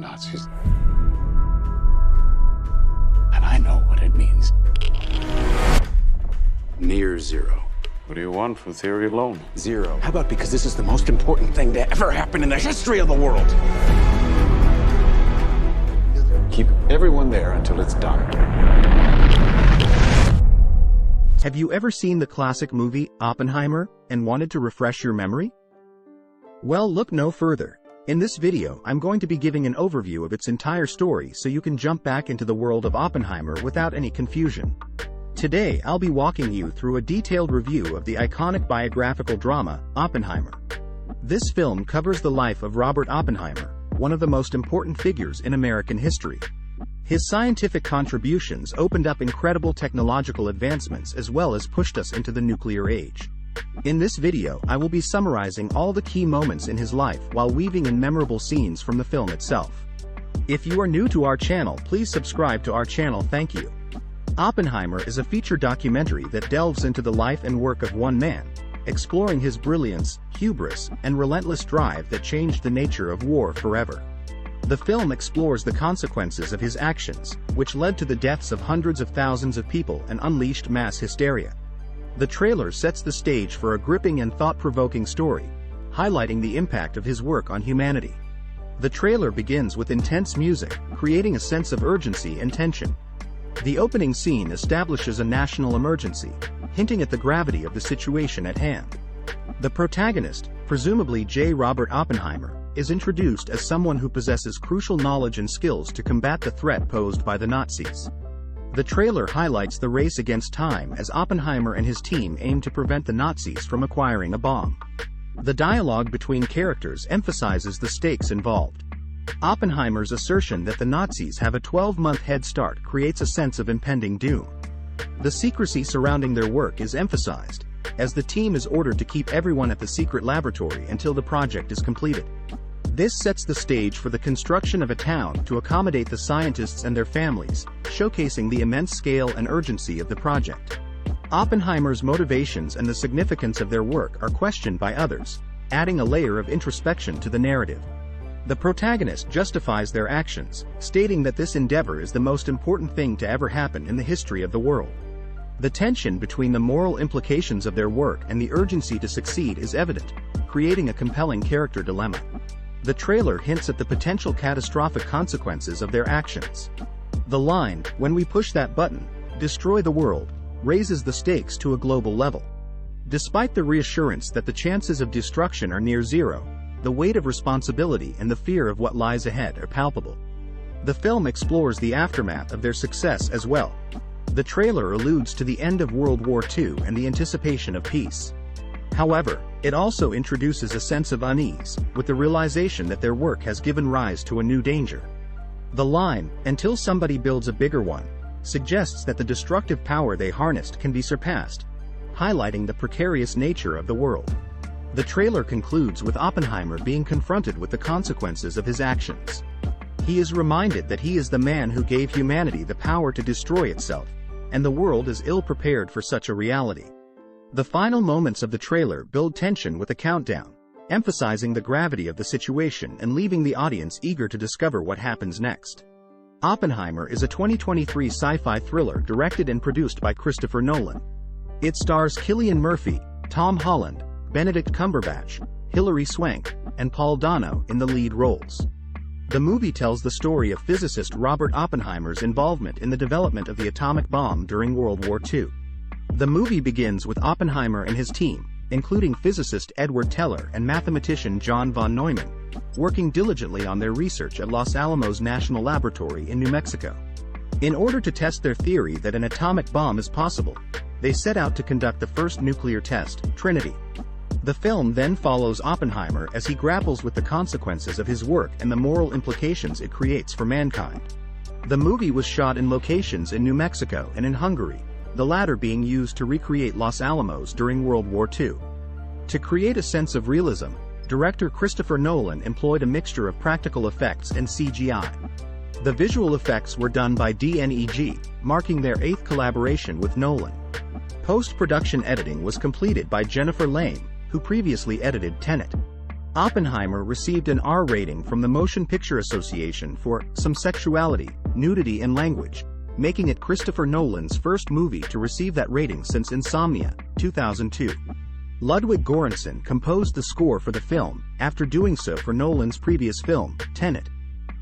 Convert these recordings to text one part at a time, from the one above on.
Nazis. And I know what it means. Near zero. What do you want for theory alone? Zero. How about because this is the most important thing to ever happen in the history of the world? Keep everyone there until it's done. Have you ever seen the classic movie, Oppenheimer, and wanted to refresh your memory? Well, look no further. In this video, I'm going to be giving an overview of its entire story so you can jump back into the world of Oppenheimer without any confusion. Today, I'll be walking you through a detailed review of the iconic biographical drama, Oppenheimer. This film covers the life of Robert Oppenheimer, one of the most important figures in American history. His scientific contributions opened up incredible technological advancements as well as pushed us into the nuclear age. In this video, I will be summarizing all the key moments in his life while weaving in memorable scenes from the film itself. If you are new to our channel, please subscribe to our channel. Thank you. Oppenheimer is a feature documentary that delves into the life and work of one man, exploring his brilliance, hubris, and relentless drive that changed the nature of war forever. The film explores the consequences of his actions, which led to the deaths of hundreds of thousands of people and unleashed mass hysteria. The trailer sets the stage for a gripping and thought-provoking story, highlighting the impact of his work on humanity. The trailer begins with intense music, creating a sense of urgency and tension. The opening scene establishes a national emergency, hinting at the gravity of the situation at hand. The protagonist, presumably J. Robert Oppenheimer, is introduced as someone who possesses crucial knowledge and skills to combat the threat posed by the Nazis. The trailer highlights the race against time as Oppenheimer and his team aim to prevent the Nazis from acquiring a bomb. The dialogue between characters emphasizes the stakes involved. Oppenheimer's assertion that the Nazis have a 12-month head start creates a sense of impending doom. The secrecy surrounding their work is emphasized, as the team is ordered to keep everyone at the secret laboratory until the project is completed. This sets the stage for the construction of a town to accommodate the scientists and their families, showcasing the immense scale and urgency of the project. Oppenheimer's motivations and the significance of their work are questioned by others, adding a layer of introspection to the narrative. The protagonist justifies their actions, stating that this endeavor is the most important thing to ever happen in the history of the world. The tension between the moral implications of their work and the urgency to succeed is evident, creating a compelling character dilemma. The trailer hints at the potential catastrophic consequences of their actions. The line, "When we push that button, destroy the world," raises the stakes to a global level. Despite the reassurance that the chances of destruction are near zero, the weight of responsibility and the fear of what lies ahead are palpable. The film explores the aftermath of their success as well. The trailer alludes to the end of World War II and the anticipation of peace. However, it also introduces a sense of unease, with the realization that their work has given rise to a new danger. The line, "Until somebody builds a bigger one," suggests that the destructive power they harnessed can be surpassed, highlighting the precarious nature of the world. The trailer concludes with Oppenheimer being confronted with the consequences of his actions. He is reminded that he is the man who gave humanity the power to destroy itself, and the world is ill-prepared for such a reality. The final moments of the trailer build tension with a countdown, emphasizing the gravity of the situation and leaving the audience eager to discover what happens next. Oppenheimer is a 2023 sci-fi thriller directed and produced by Christopher Nolan. It stars Cillian Murphy, Tom Holland, Benedict Cumberbatch, Hilary Swank, and Paul Dano in the lead roles. The movie tells the story of physicist Robert Oppenheimer's involvement in the development of the atomic bomb during World War II. The movie begins with Oppenheimer and his team, including physicist Edward Teller and mathematician John von Neumann, working diligently on their research at Los Alamos National Laboratory in New Mexico. In order to test their theory that an atomic bomb is possible, they set out to conduct the first nuclear test, Trinity. The film then follows Oppenheimer as he grapples with the consequences of his work and the moral implications it creates for mankind. The movie was shot in locations in New Mexico and in Hungary, the latter being used to recreate Los Alamos during World War II. To create a sense of realism, director Christopher Nolan employed a mixture of practical effects and CGI. The visual effects were done by DNEG, marking their 8th collaboration with Nolan. Post-production editing was completed by Jennifer Lane, who previously edited Tenet. Oppenheimer received an R rating from the Motion Picture Association for some sexuality, nudity and language, making it Christopher Nolan's first movie to receive that rating since Insomnia, 2002. Ludwig Göransson composed the score for the film, after doing so for Nolan's previous film, Tenet.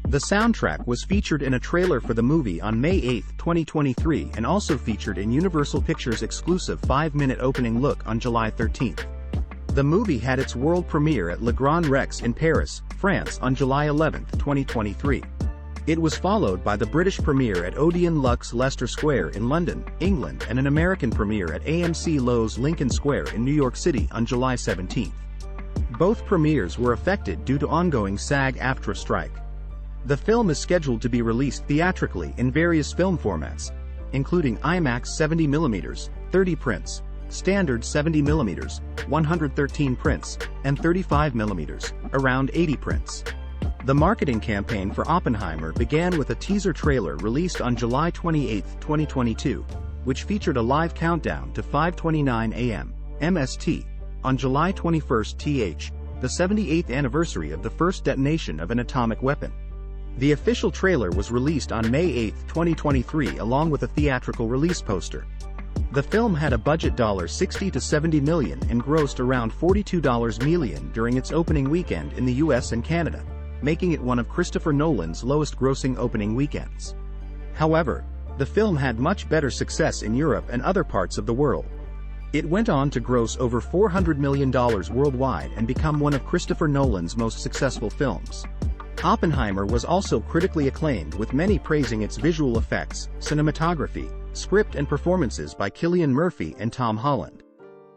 The soundtrack was featured in a trailer for the movie on May 8, 2023 and also featured in Universal Pictures' exclusive 5-minute opening look on July 13. The movie had its world premiere at Le Grand Rex in Paris, France on July 11, 2023. It was followed by the British premiere at Odeon Luxe Leicester Square in London, England and an American premiere at AMC Loew's Lincoln Square in New York City on July 17. Both premieres were affected due to ongoing SAG-AFTRA strike. The film is scheduled to be released theatrically in various film formats, including iMAX 70mm, 30 prints, standard 70mm, 113 prints, and 35mm, around 80 prints. The marketing campaign for Oppenheimer began with a teaser trailer released on July 28, 2022, which featured a live countdown to 5:29 a.m. MST, on July 21 th, the 78th anniversary of the first detonation of an atomic weapon. The official trailer was released on May 8, 2023 along with a theatrical release poster. The film had a budget $60 to $70 million and grossed around $42 million during its opening weekend in the US and Canada, making it one of Christopher Nolan's lowest-grossing opening weekends. However, the film had much better success in Europe and other parts of the world. It went on to gross over $400 million worldwide and become one of Christopher Nolan's most successful films. Oppenheimer was also critically acclaimed, with many praising its visual effects, cinematography, script and performances by Cillian Murphy and Tom Holland.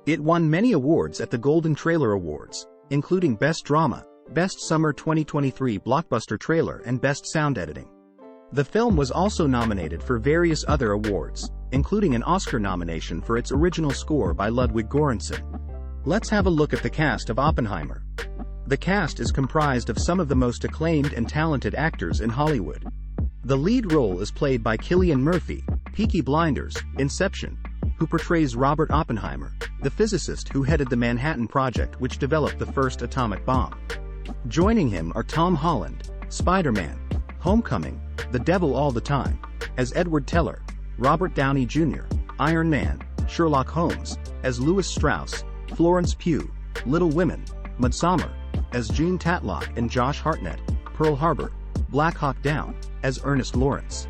It won many awards at the Golden Trailer Awards, including Best Drama, Best Summer 2023 Blockbuster Trailer and Best Sound Editing. The film was also nominated for various other awards, including an Oscar nomination for its original score by Ludwig Göransson. Let's have a look at the cast of Oppenheimer. The cast is comprised of some of the most acclaimed and talented actors in Hollywood. The lead role is played by Cillian Murphy, Peaky Blinders, Inception, who portrays Robert Oppenheimer, the physicist who headed the Manhattan Project which developed the first atomic bomb. Joining him are Tom Holland, Spider-Man, Homecoming, The Devil All the Time, as Edward Teller, Robert Downey Jr., Iron Man, Sherlock Holmes, as Lewis Strauss, Florence Pugh, Little Women, Midsommar, as Jean Tatlock and Josh Hartnett, Pearl Harbor, Black Hawk Down, as Ernest Lawrence.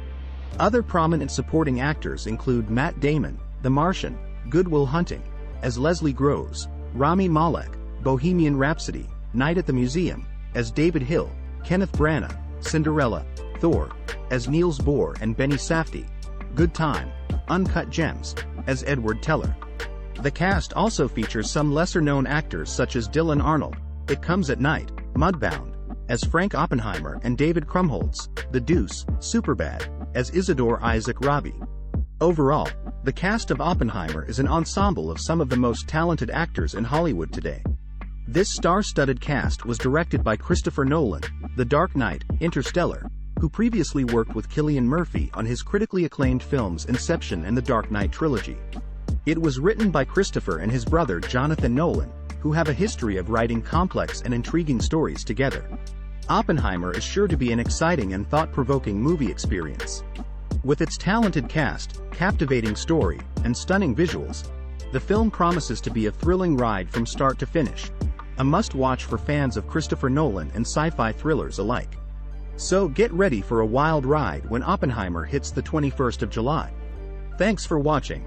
Other prominent supporting actors include Matt Damon, The Martian, Good Will Hunting, as Leslie Groves, Rami Malek, Bohemian Rhapsody, Night at the Museum, as David Hill, Kenneth Branagh, Cinderella, Thor, as Niels Bohr and Benny Safdie, Good Time, Uncut Gems, as Edward Teller. The cast also features some lesser-known actors such as Dylan Arnold, It Comes at Night, Mudbound, as Frank Oppenheimer and David Krumholtz, The Deuce, Superbad, as Isidore Isaac Rabi. Overall, the cast of Oppenheimer is an ensemble of some of the most talented actors in Hollywood today. This star-studded cast was directed by Christopher Nolan, The Dark Knight, Interstellar, who previously worked with Cillian Murphy on his critically acclaimed films Inception and The Dark Knight trilogy. It was written by Christopher and his brother Jonathan Nolan, who have a history of writing complex and intriguing stories together. Oppenheimer is sure to be an exciting and thought-provoking movie experience. With its talented cast, captivating story, and stunning visuals, the film promises to be a thrilling ride from start to finish, a must-watch for fans of Christopher Nolan and sci-fi thrillers alike. So get ready for a wild ride when Oppenheimer hits the 21st of July. Thanks for watching.